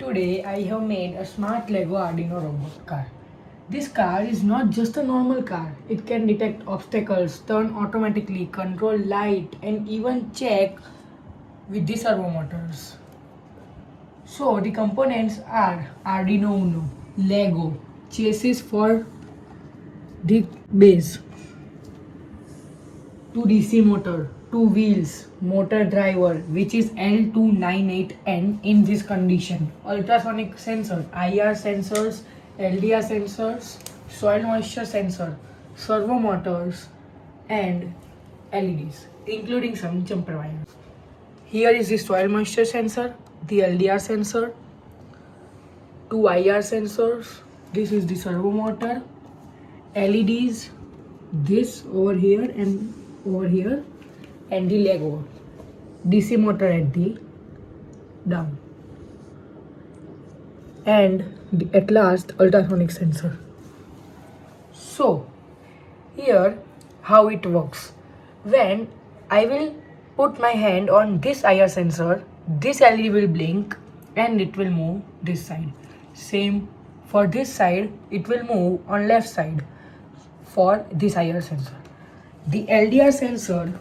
Today I have made a smart Lego Arduino robot car. This car is not just a normal car. It can detect obstacles, turn automatically, control light and even check with the servo motors. So the components are Arduino Uno, Lego, chassis for the base, 2 DC motor, 2 wheels, motor driver which is L298N in this condition, ultrasonic sensor, IR sensors, LDR sensors, soil moisture sensor, servo motors and LEDs including some jumper wire. Here is the soil moisture sensor, the LDR sensor, 2 IR sensors, this is the servo motor, LEDs, this over here and over here, and the Lego DC motor at the down, and at last ultrasonic sensor. So here how it works. When I will put my hand on this IR sensor, this LED will blink and it will move this side. Same for this side, it will move on left side for this IR sensor. The LDR sensor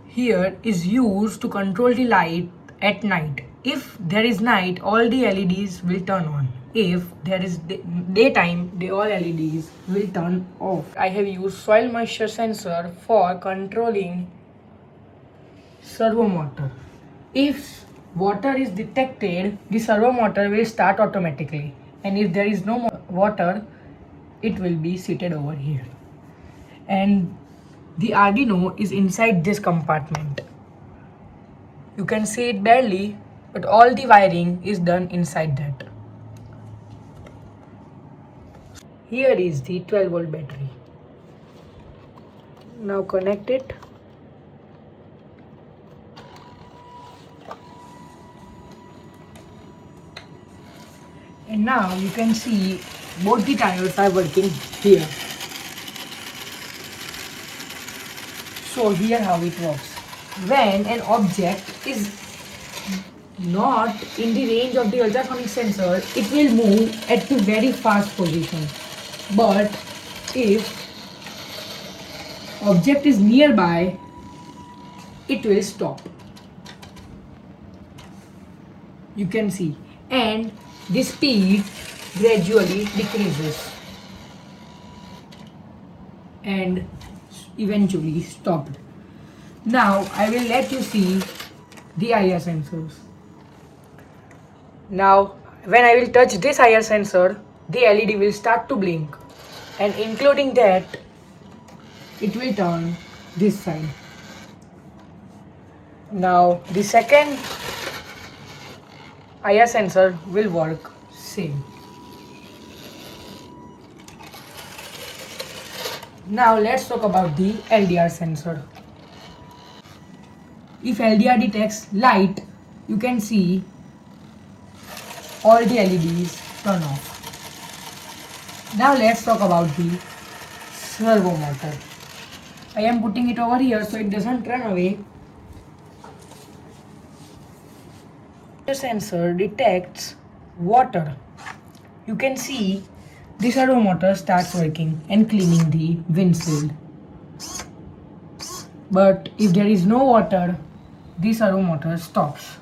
here is used to control the light at night. If there is night, all the LEDs will turn on. If there is daytime, all LEDs will turn off. I have used soil moisture sensor for controlling servo motor. If water is detected, the servo motor will start automatically, and if there is no more water, it will be seated over here. And the Arduino is inside this compartment. You can see it barely, but all the wiring is done inside that. Here is the 12-volt battery. Now connect it. And now you can see both the tires are working here. So here how it works. When an object is not in the range of the ultrasonic sensor, it will move at a very fast position. But if object is nearby, it will stop. You can see, and the speed gradually decreases and eventually stopped. Now I will let you see the IR sensors. Now when I will touch this IR sensor, the LED will start to blink, and including that, it will turn this side. Now the second IR sensor will work same. Now let's talk about the LDR sensor. If LDR detects light, you can see all the LEDs turn off. Now let's talk about the servo motor. I am putting it over here so it doesn't run away. The sensor detects water. You can see the servo motor starts working and cleaning the windshield. But if there is no water, the servo motor stops.